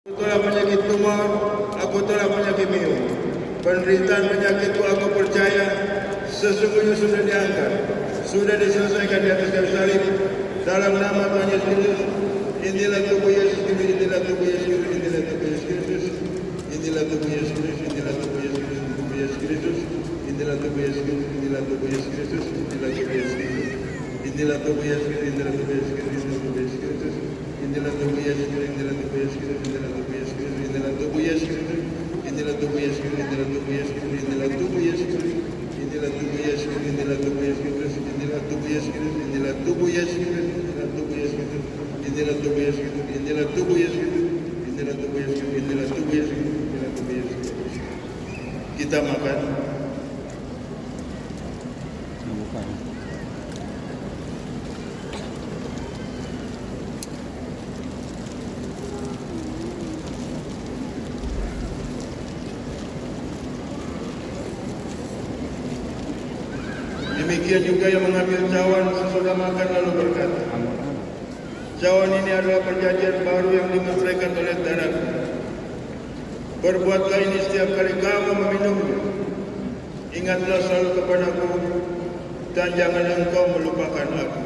Tolak penyakit tumor, aku tolak penyakit minum. Penderitaan penyakitku aku percaya sesungguhnya sudah diangkat, sudah diselesaikan di atas kayu salib. Dalam nama Tuhan Yesus Kristus, inilah tubuh Yesus Kristus, inilah tubuh Yesus Kristus, inilah tubuh Yesus Kristus, inilah tubuh Yesus Kristus, inilah tubuh Yesus Kristus, tubuh Yesus Kristus, inilah tubuh Yesus Kristus, inilah tubuh Yesus Kristus, inilah tubuh Yesus Kristus, inilah tubuh Yesus Kristus, inilah tubuh Yesus Kristus, tubuh Yesus Kristus, inilah tubuh Yesus Kristus, inilah tubuh Yesus Kristus, inilah tubuh Yesus Kristus, inilah tubuh Yesus Kristus, inilah tubuh Yesus Kristus, inilah tubuh Yesus Kristus, inilah tubuh Yesus Kristus, inilah tubuh Yesus Kristus, inilah tubuh Yesus Kristus, inilah tubuh Yesus Kristus, inilah tubuh Yesus Kristus, inilah tubuh Yesus Kristus, inilah tubuh Yesus Kristus, inilah tubuh Yesus Kristus, inilah tubuh Yesus Kristus, inilah tubuh Yesus Kristus, inilah tubuh Yesus Kristus. Kita makan. Demikian juga yang mengambil cawan sesudah makan lalu berkata, cawan ini adalah perjanjian baru yang dimusnahkan oleh darahku. Berbuatlah ini setiap kali kamu meminumnya. Ingatlah selalu kepadaku dan jangan engkau melupakan aku.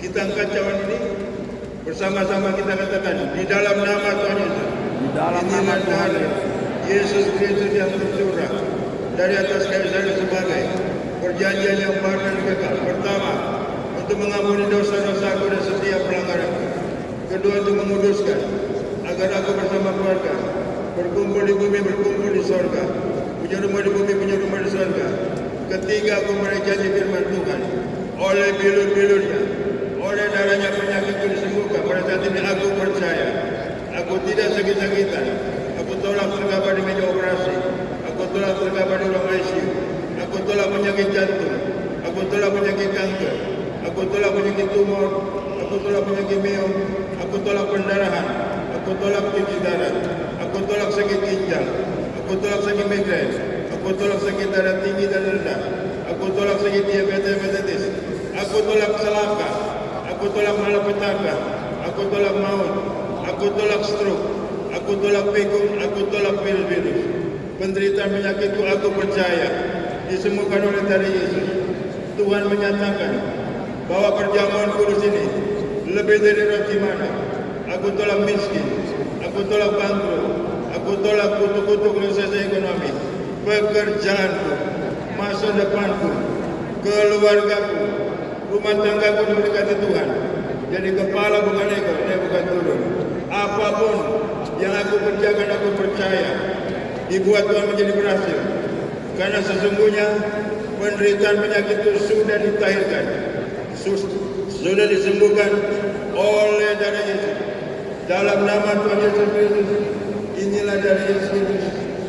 Kita angkat cawan ini bersama-sama, kita katakan di dalam nama Tuhan Yesus. Inilah darah Yesus Kristus yang tercurah dari atas kayu salib sebagai perjanjian yang baru dan kekal. Pertama, untuk mengampuni dosa-dosaku dan setiap pelanggaranku. Kedua, untuk menguduskan agar aku bersama keluarga berkumpul di bumi, berkumpul di sorga. Punya rumah di bumi, punya rumah di sorga. Ketiga, aku merejanji firman Tuhan. Oleh bilur-bilurnya, oleh darahnya penyakitku disembuhkan. Pada saat ini aku percaya, aku tidak sakit-sakitan. Aku tolak tergabah di meja operasi. Aku tolak tergabah di ruang ICU. Aku tolak penyakit jantung, aku tolak penyakit kanker, aku tolak penyakit tumor, aku tolak penyakit meum, aku tolak pendarahan, aku tolak cuci darah, aku tolak sakit ginjal, aku tolak sakit migrain, aku tolak sakit darah tinggi dan rendah, aku tolak sakit diabetes, aku tolak celaka, aku tolak malapetaka, aku tolak maut, aku tolak stroke, aku tolak pikun, aku tolak virus-virus. Penderitaan penyakitku aku percaya disembuhkan oleh darah Yesus. Tuhan menyatakan bahwa perjamuan kudus ini lebih dari roti mana. Aku tolak miskin, aku tolak bangkrut, aku tolak kutuk-kutuk resesi ekonomi, pekerjaanku, masa depanku, keluargaku, rumah tanggaku mendekati Tuhan. Jadi kepala bukan ekor, dia bukan turun. Apapun yang aku kerjakan, aku percaya dibuat Tuhan menjadi berhasil. Karena sesungguhnya penderitaan penyakit itu sudah ditahirkan, sudah disembuhkan oleh darah Yesus. Dalam nama Tuhan Yesus Kristus, inilah darah Yesus Kristus,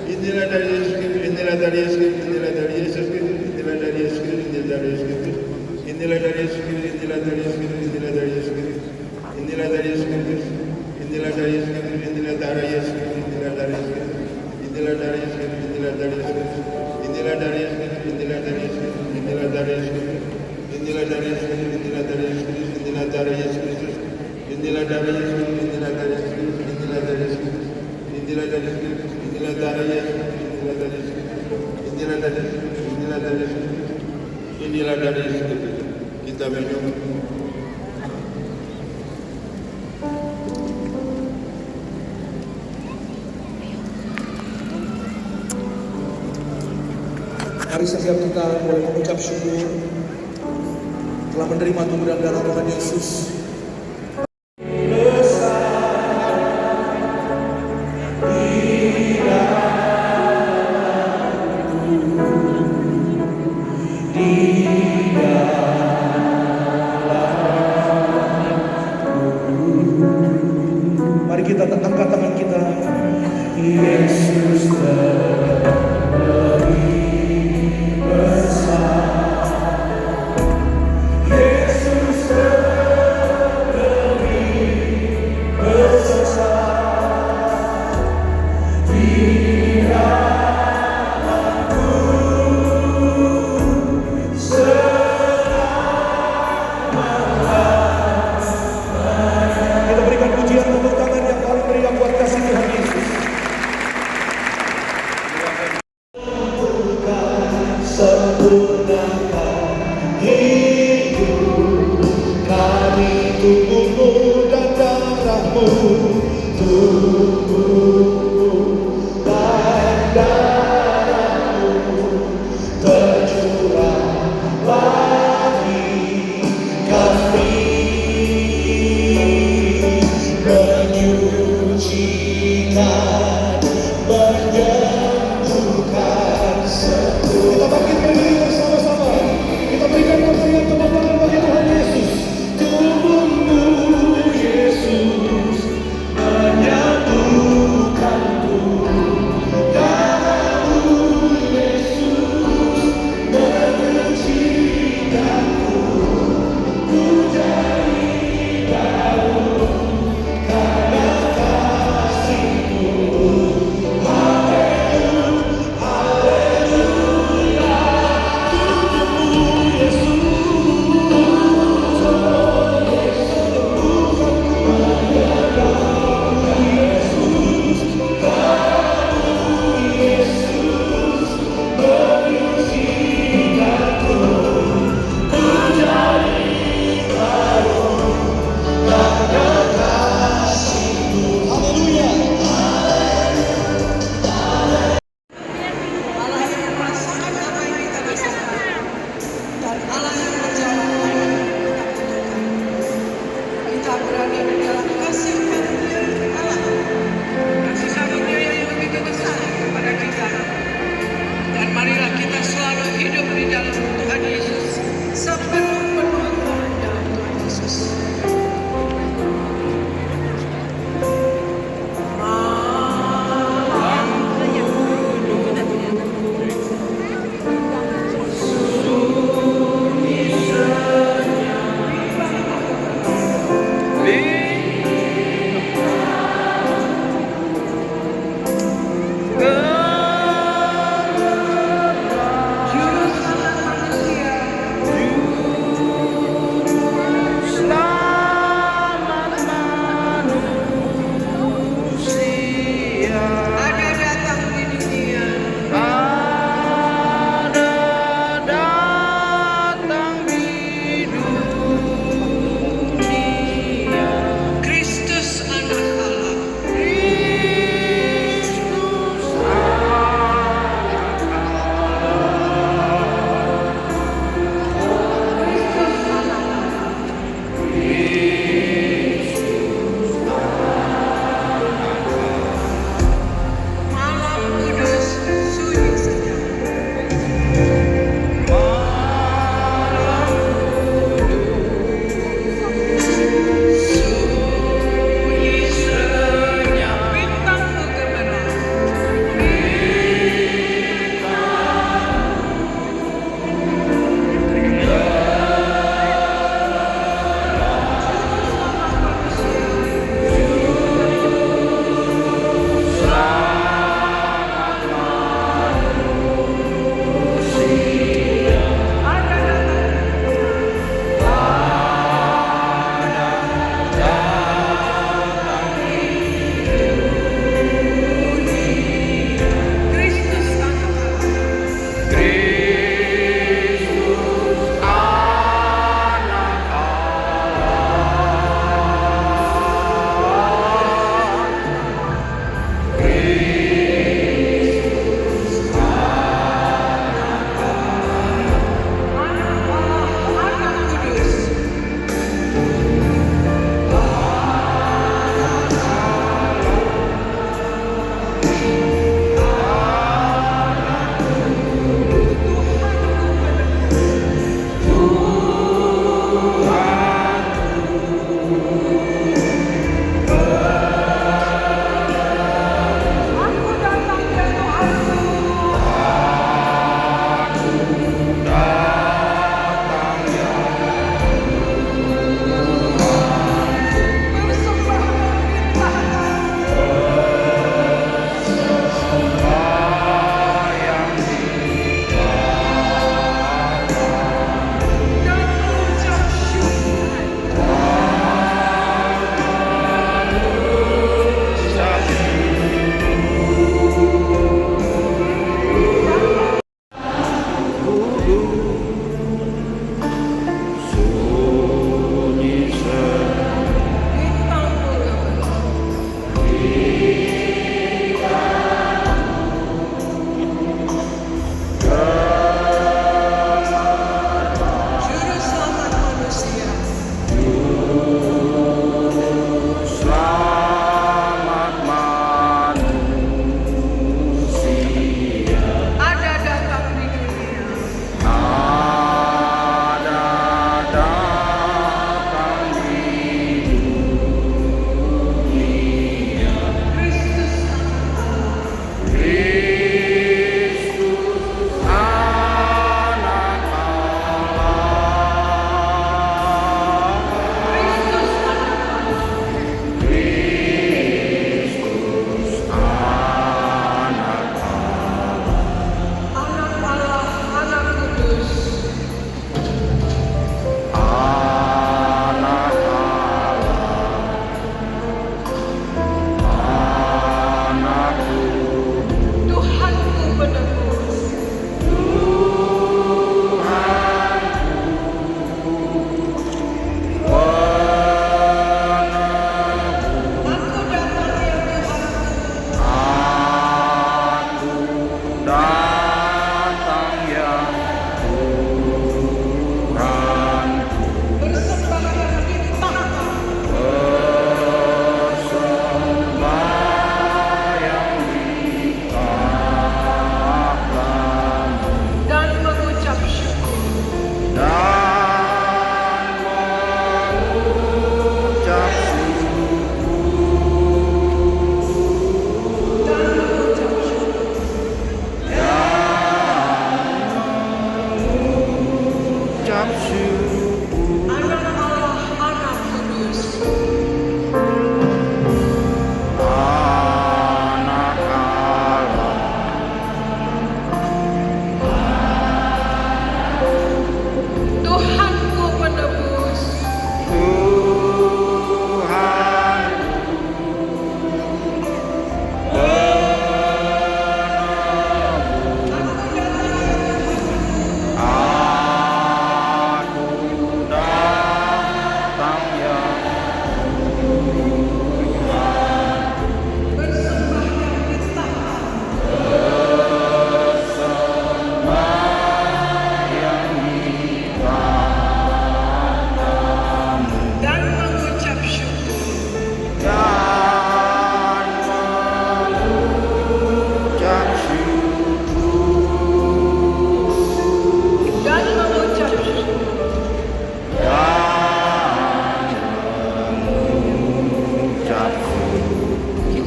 inilah darah Yesus Kristus, inilah darah Yesus Kristus, inilah darah Yesus Kristus, inilah darah Yesus Kristus, inilah darah Yesus Kristus, inilah darah Yesus Kristus, inilah darah Yesus Kristus, inilah darah Yesus Kristus, inilah darah Yesus Kristus, inilah darah Yesus Kristus, inilah darah Yesus Kristus, inilah darah Yesus Kristus, inilah darah Yesus Kristus, inilah darah Yesus Kristus. Inilah dari Yesus, inilah dari Yesus, inilah dari Yesus, inilah dari Yesus, inilah dari Yesus, inilah dari Yesus, inilah dari Yesus, inilah dari Yesus, inilah dari Yesus, inilah dari Yesus, inilah dari Yesus, inilah dari Yesus, inilah dari Yesus, inilah dari Yesus, inilah dari Yesus. Kita minum. Mari setiap kita boleh mengucap syukur telah menerima tubuh dan darah Tuhan Yesus. Mari kita angkat tangan kita. Yesus kita berikan pujian tepuk tangan yang paling meriah buat kasih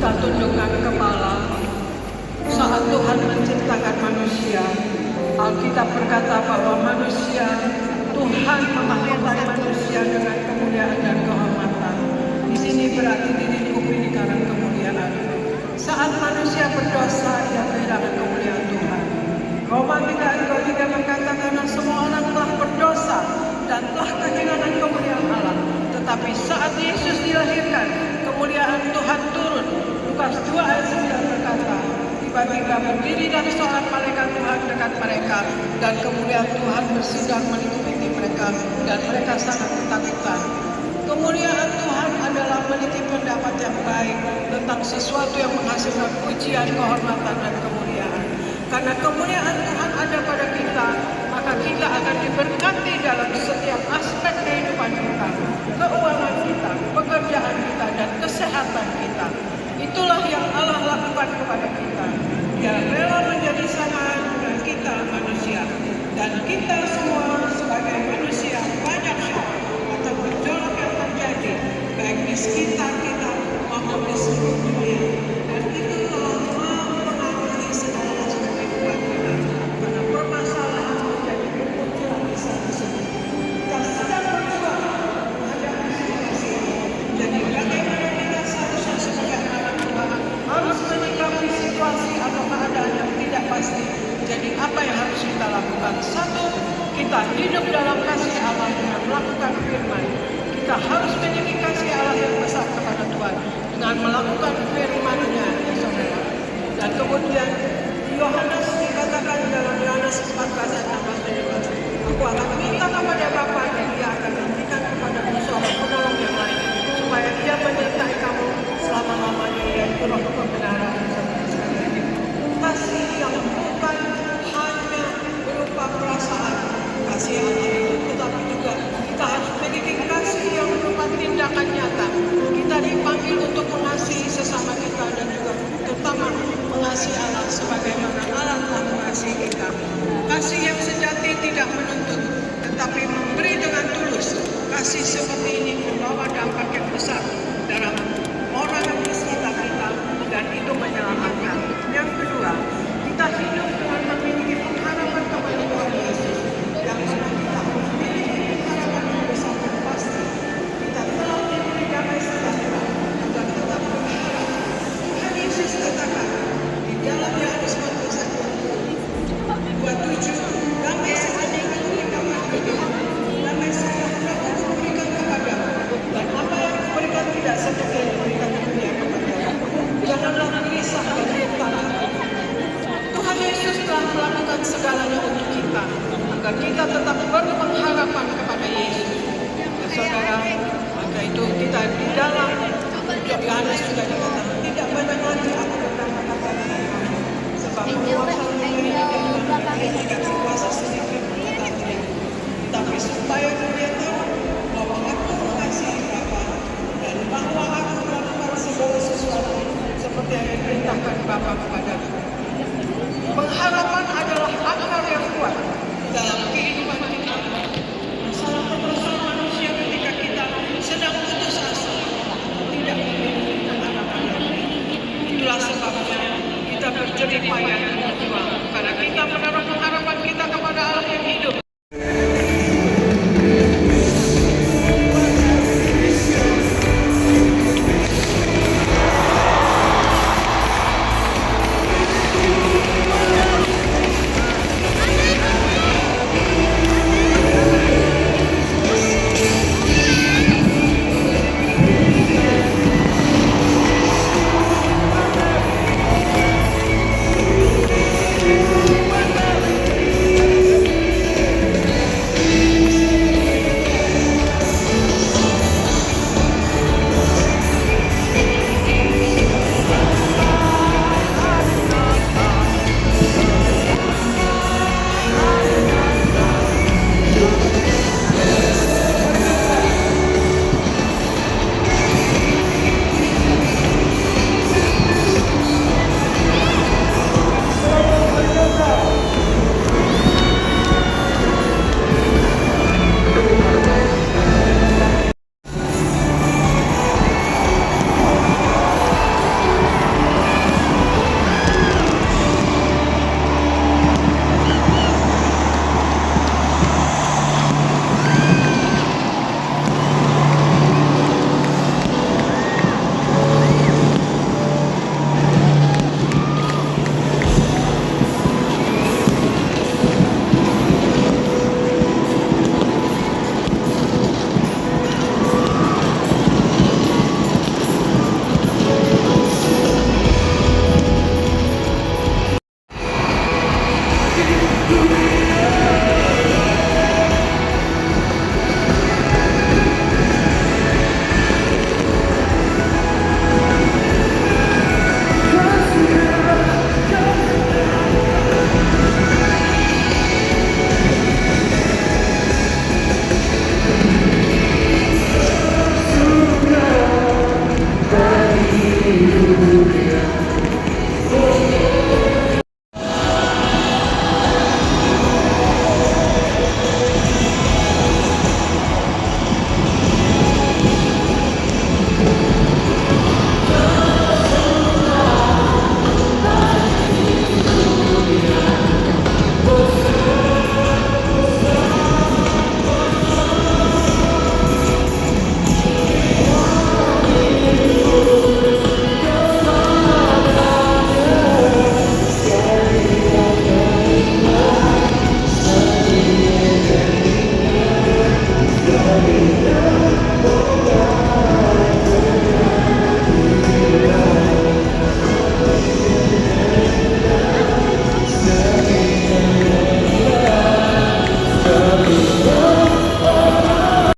kita tundukkan kepala. Saat Tuhan menciptakan manusia, Alkitab berkata bahwa Tuhan memahkamkan manusia dengan kemuliaan dan kehormatan. Di sini berarti dilingkupi di karang kemuliaan. Saat manusia berdosa, ia kehilangan kemuliaan Tuhan. Roma 3:23 berkata, karena semua orang telah berdosa dan telah kehilangan kemuliaan Allah. Tetapi saat Yesus dilahirkan, kemuliaan Tuhan turun. Lukas 2:9 berkata, tiba-tiba berdiri dari seorang malaikat Tuhan dekat mereka, dan kemuliaan Tuhan bersidang meliputi mereka, dan mereka sangat ketakutan. Kemuliaan Tuhan adalah memiliki pendapat yang baik tentang sesuatu yang menghasilkan pujian, kehormatan, dan kemuliaan. Karena kemuliaan Tuhan ada pada kita, maka kita akan diberkati dalam setiap aspek kehidupan kita, keuangan kita, pekerjaan kita, dan kesehatan kita. Itulah yang Allah lakukan kepada kita. Dia rela menjadi sama dengan kita manusia. Dan kita semua sebagai manusia banyak hal atau gejolak yang terjadi, baik di sekitar kita maupun di seluruh dunia. Dan itu telah mempengaruhi segala aspek kehidupan kita. Karena permasalahan menjadi kemunculan di sana sini. Kita sedang berjuang menghadapi situasi ini. Jadi bagaimana kita seharusnya sebagai anak Tuhan harus menyikapi situasi atau keadaan yang tidak pasti. Jadi apa yang harus kita lakukan? Satu, kita hidup dalam kasih Allah dengan melakukan firman. Kita harus memiliki kasih Allah yang besar kepada Tuhan dengan melakukan firman-Nya, ya saudara. Dan kemudian Yohanes dikatakan dalam Yohanes 14 ayat 16, aku akan minta kepada Bapa dan Dia akan memberikan kepadamu seorang penolong yang lain, supaya Dia menyertai kamu selama-lamanya, yaitu Roh kebenaran. Kasih yang bukan hanya berupa perasaan, kasih Allah itu, tetapi juga kita harus memiliki kasih yang berupa tindakan nyata. Kita dipanggil untuk mengasihi sesama kita dan juga terutama mengasihi Allah sebagaimana Allah telah mengasihi kita. Kasih yang sejati tidak menuntut, tetapi memberi dengan tulus. Kasih seperti ini membawa dampak yang besar dalam orang di sekitar kita, dan itu menyelamatkan. Yang kedua, kita hidup dengan memiliki pengharapan kepada Tuhan Yesus, yang mana kita memiliki pengharapan yang besar dan pasti. Kita telah diberi damai sejahtera dan tetap berharap. Tuhan Yesus katakan di dalam Yohanes 14:27, damai sejahtera yang kuberikan kepadamu, damai sejahtera yang kuberikan kepadamu, dan apa yang kuberikan tidak seperti yang kuberikan dunia kepadamu. Janganlah gelisah dan bertanya. Tuhan Yesus telah melakukan segalanya untuk kita, agar kita tetap berpengharapan kepada Yesus. Ya, saudara, maka itu kita di dalam Yohanes juga dikatakan, tidak banyak lagi aku berkata-kata dengan kamu, sebab kuasa dunia dan tidak berkuasa sedikit mengatasinya. Tapi supaya dunia tahu bahwa aku mengasihi Bapa, dan bahwa aku melakukan segala sesuatu seperti yang diperintahkan Bapa kepadaku. Pengharapan adalah akar yang kuat dalam kehidupan kita. Masalah persoalan manusia ketika kita sedang putus asa, tidak memiliki pengharapan lagi. Itulah sebabnya kita berjerih payah dan berjuang, karena kita menaruh pengharapan kita kepada